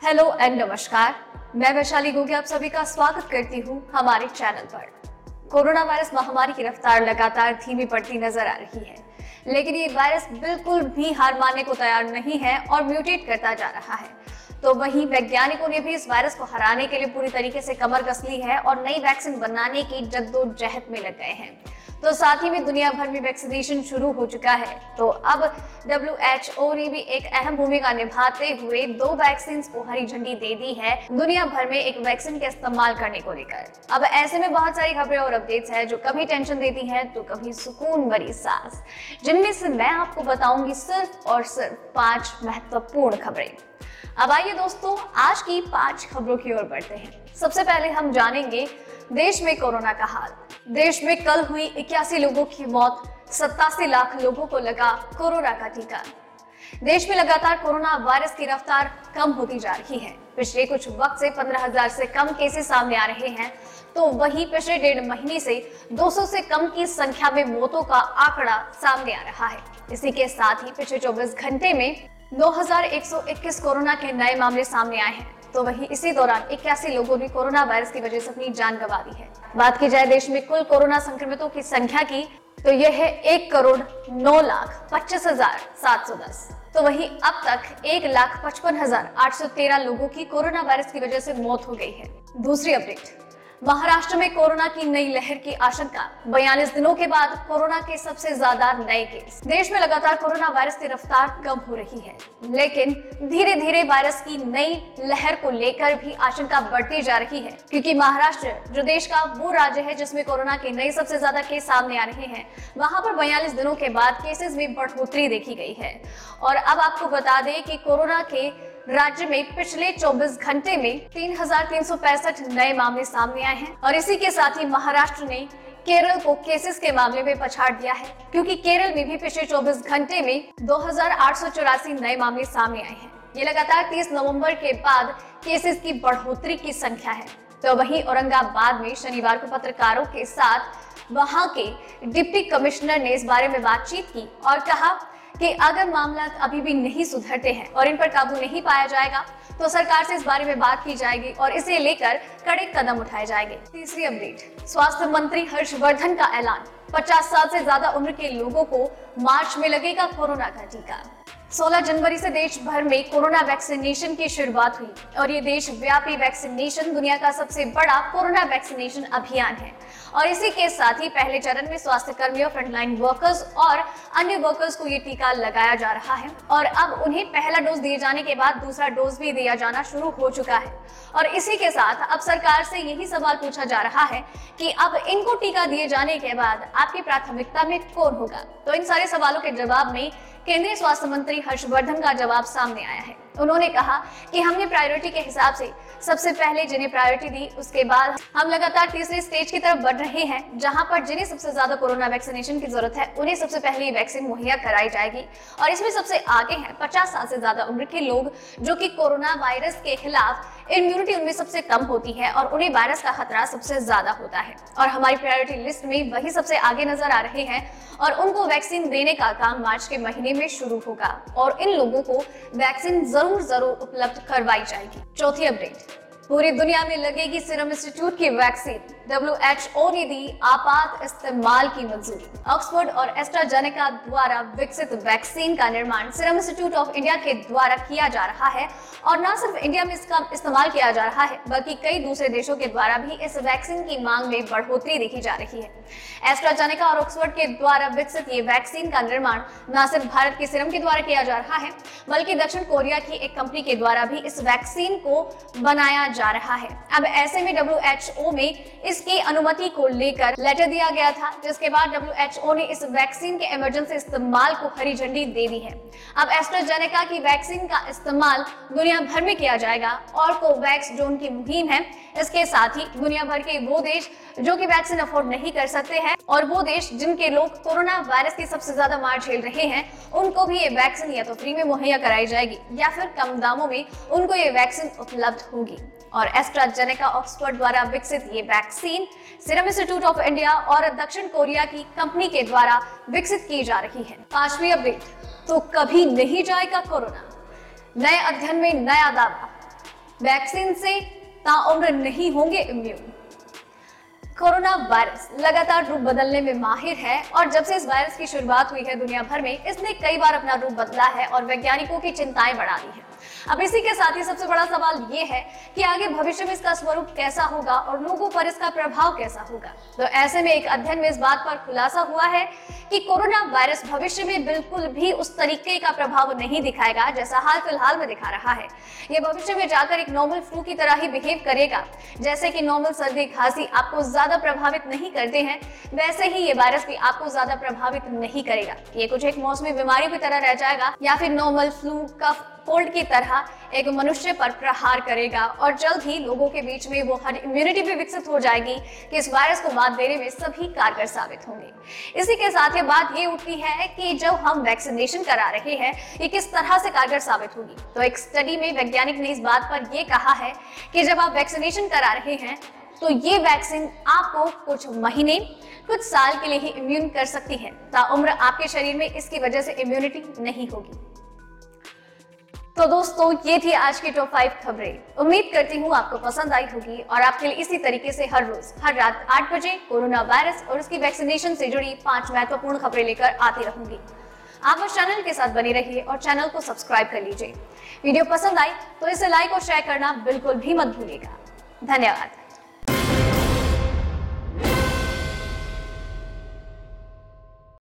Hello and नमस्कार। मैं वैशाली गोगी आप सभी का स्वागत करती हूँ हमारे चैनल पर। कोरोना वायरस महामारी की रफ्तार लगातार धीमी पड़ती नजर आ रही है, लेकिन ये वायरस बिल्कुल भी हार मानने को तैयार नहीं है और म्यूटेट करता जा रहा है। तो वहीं वैज्ञानिकों ने भी इस वायरस को हराने के लिए पूरी तरीके से कमर कस ली है और नई वैक्सीन बनाने की जद्दोजहद में लग गए हैं। तो साथ ही में दुनिया भर में वैक्सीनेशन शुरू हो चुका है। तो अब WHO ने भी एक अहम भूमिका निभाते हुए 2 वैक्सीन को हरी झंडी दे दी है दुनिया भर में एक वैक्सीन का इस्तेमाल करने को लेकर। अब ऐसे में बहुत सारी खबरें और अपडेट्स हैं जो कभी टेंशन देती हैं तो कभी सुकून भरी सांस, जिनमें से मैं आपको बताऊंगी सिर्फ और सिर्फ 5 महत्वपूर्ण खबरें। अब आइए दोस्तों, आज की 5 खबरों की ओर बढ़ते हैं। सबसे पहले हम जानेंगे देश में कोरोना का हाल। देश में कल हुई 81 लोगों की मौत, 87 लाख लोगों को लगा कोरोना का टीका। देश में लगातार कोरोना वायरस की रफ्तार कम होती जा रही है। पिछले कुछ वक्त से 15,000 से कम केसेस सामने आ रहे हैं, तो वहीं पिछले 1.5 महीने से 200 से कम की संख्या में मौतों का आंकड़ा सामने आ रहा है। इसी के साथ ही पिछले 24 घंटे में 9,121 कोरोना के नए मामले सामने आए हैं। तो वहीं इसी दौरान 81 लोगों ने कोरोना वायरस की वजह से अपनी जान गंवा दी है। बात की जाए देश में कुल कोरोना संक्रमितों की संख्या की, तो यह है 1,09,25,710। तो वहीं अब तक 1,55,813 लोगों की कोरोना वायरस की वजह से मौत हो गई है। दूसरी अपडेट, महाराष्ट्र में कोरोना की नई लहर की आशंका। 42 दिनों के बाद कोरोना के सबसे ज्यादा नए केस। देश में लगातार कोरोना वायरस की रफ्तार कम हो रही है, लेकिन धीरे धीरे वायरस की नई लहर को लेकर भी आशंका बढ़ती जा रही है, क्योंकि महाराष्ट्र जो देश का वो राज्य है जिसमें कोरोना के नए सबसे ज्यादा केस सामने आ रहे हैं, वहां पर 42 दिनों के बाद केसेस में बढ़ोतरी देखी गई है। और अब आपको बता दें कि कोरोना के राज्य में पिछले 24 घंटे में 3,365 नए मामले सामने आए हैं। और इसी के साथ ही महाराष्ट्र ने केरल को केसेस के मामले में पछाड़ दिया है, क्योंकि केरल में भी पिछले 24 घंटे में 2,884 नए मामले सामने आए हैं। ये लगातार 30 नवंबर के बाद केसेस की बढ़ोतरी की संख्या है। तो वहीं औरंगाबाद में शनिवार को पत्रकारों के साथ वहां के डिप्टी कमिश्नर ने इस बारे में बातचीत की और कहा कि अगर मामला अभी भी नहीं सुधरते हैं और इन पर काबू नहीं पाया जाएगा तो सरकार से इस बारे में बात की जाएगी और इसे लेकर कड़े कदम उठाए जाएंगे। तीसरी अपडेट, स्वास्थ्य मंत्री हर्षवर्धन का ऐलान। 50 साल से ज्यादा उम्र के लोगों को मार्च में लगेगा कोरोना का टीका। 16 जनवरी से देश भर में कोरोना वैक्सीनेशन की शुरुआत हुई और ये देशव्यापी वैक्सीनेशन दुनिया का सबसे बड़ा कोरोना वैक्सीनेशन अभियान है। और इसी के साथ ही पहले चरण में स्वास्थ्य कर्मियों, फ्रंटलाइन वर्कर्स और अन्य वर्कर्स को ये टीका लगाया जा रहा है और अब उन्हें पहला डोज दिए जाने के बाद दूसरा डोज भी दिया जाना शुरू हो चुका है। और इसी के साथ अब सरकार से यही सवाल पूछा जा रहा है कि अब इनको टीका दिए जाने के बाद आपकी प्राथमिकता में कौन होगा। तो इन सारे सवालों के जवाब में केंद्रीय स्वास्थ्य मंत्री हर्षवर्धन का जवाब सामने आया है। उन्होंने कहा कि हमने प्रायोरिटी के हिसाब से सबसे पहले जिन्हें प्रायोरिटी दी, उसके बाद हम लगातार तीसरे स्टेज की तरफ बढ़ रहे हैं, जहां पर जिन्हें सबसे ज्यादा कोरोना वैक्सीनेशन की जरूरत है उन्हें सबसे पहले वैक्सीन मुहैया कराई जाएगी। और इसमें सबसे आगे हैं 50 साल से ज्यादा उम्र के लोग, जो कि कोरोना वायरस के खिलाफ इम्यूनिटी उनमें सबसे कम होती है और उन्हें वायरस का खतरा सबसे ज्यादा होता है। और हमारी प्रायोरिटी लिस्ट में वही सबसे आगे नजर आ रहे हैं और उनको वैक्सीन देने का काम मार्च के महीने में शुरू होगा और इन लोगों को वैक्सीन जरूर उपलब्ध करवाई जाएगी। चौथी अपडेट, पूरी दुनिया में लगेगी सीरम इंस्टीट्यूट की वैक्सीन। WHO ने दी आपात इस्तेमाल की मंजूरी। ऑक्सफोर्ड और एस्ट्राजेनेका द्वारा विकसित वैक्सीन का निर्माण सीरम इंस्टीट्यूट ऑफ इंडिया के द्वारा किया जा रहा है और न सिर्फ इंडिया में इसका इस्तेमाल किया जा रहा है, बल्कि कई दूसरे देशों के द्वारा भी इस वैक्सीन की मांग में बढ़ोतरी देखी जा रही है। एस्ट्राजेनेका और ऑक्सफोर्ड के द्वारा विकसित ये वैक्सीन का निर्माण न सिर्फ भारत के सीरम के द्वारा किया जा रहा है, बल्कि दक्षिण कोरिया की एक कंपनी के द्वारा भी इस वैक्सीन को बनाया जा रहा है। अब ऐसे में WHO में इसकी अनुमति को लेकर लेटर दिया गया था, जिसके बाद WHO ने इस वैक्सीन के इमरजेंसी इस्तेमाल को हरी झंडी दे दी है। अब एस्ट्राजेनेका की वैक्सीन का इस्तेमाल दुनिया भर में किया जाएगा और कोवैक्स जो उनकी मुहिम है, इसके साथ ही दुनिया भर के वो देश जो कि वैक्सीन अफोर्ड नहीं कर सकते हैं और वो देश जिनके लोग कोरोना वायरस की सबसे ज्यादा मार झेल रहे हैं, उनको भी ये वैक्सीन या तो फ्री में मुहैया कराई जाएगी या फिर कम दामों में उनको ये वैक्सीन उपलब्ध होगी। और एस्ट्राजेनेका ऑक्सफोर्ड द्वारा विकसित ये vaccine serum institute of India और दक्षिण कोरिया की कंपनी के द्वारा विकसित की जा रही है। 5वीं अपडेट, तो कभी नहीं जाएगा कोरोना, नए अध्ययन में नया दावा। वैक्सीन से ताउम्र नहीं होंगे इम्यून। कोरोना वायरस लगातार रूप बदलने में माहिर है और जब से इस वायरस की शुरुआत हुई है दुनिया भर में इसने कई बार अपना रूप बदला है और वैज्ञानिकों की चिंताएं बढ़ा दी है। अब इसी के साथ ही सबसे बड़ा सवाल ये है कि आगे भविष्य में इसका स्वरूप कैसा होगा और लोगों पर इसका प्रभाव कैसा होगा। तो ऐसे में एक अध्ययन में इस बात पर खुलासा हुआ है कि कोरोना वायरस भविष्य में बिल्कुल भी उस तरीके का प्रभाव नहीं दिखाएगा जैसा हाल फिलहाल में दिखा रहा है। ये भविष्य में जाकर एक नॉर्मल फ्लू की तरह ही बिहेव करेगा। जैसे कि नॉर्मल सर्दी खांसी आपको ज्यादा प्रभावित नहीं करते हैं, वैसे ही ये वायरस भी आपको ज्यादा प्रभावित नहीं करेगा। ये कुछ एक मौसमी बीमारी की तरह रह जाएगा या फिर नॉर्मल फ्लू कफ कोल्ड की तरह एक मनुष्य पर प्रहार करेगा और जल्द ही लोगों के बीच में वो हर इम्यूनिटी भी विकसित हो जाएगी कि इस वायरस को मात देने में सभी कारगर साबित होंगे। इसी के साथ ये बात ये उठती है कि जब हम वैक्सीनेशन करा रहे हैं ये किस तरह से कारगर साबित होगी। तो एक स्टडी में वैज्ञानिक ने इस बात पर यह कहा है कि जब आप वैक्सीनेशन करा रहे हैं तो ये वैक्सीन आपको कुछ महीने कुछ साल के लिए ही इम्यून कर सकती है। ताउम्र आपके शरीर में इसकी वजह से इम्यूनिटी नहीं होगी। तो दोस्तों ये थी आज की टॉप 5 खबरें। उम्मीद करती हूँ आपको पसंद आई होगी और आपके लिए इसी तरीके से हर रोज हर रात 8 बजे कोरोना वायरस और उसकी वैक्सीनेशन से जुड़ी 5 महत्वपूर्ण खबरें लेकर आती रहूंगी। आप बस चैनल के साथ बने रहिए और चैनल को सब्सक्राइब कर लीजिए। वीडियो पसंद आई तो इसे लाइक और शेयर करना बिल्कुल भी मत भूलिएगा। धन्यवाद।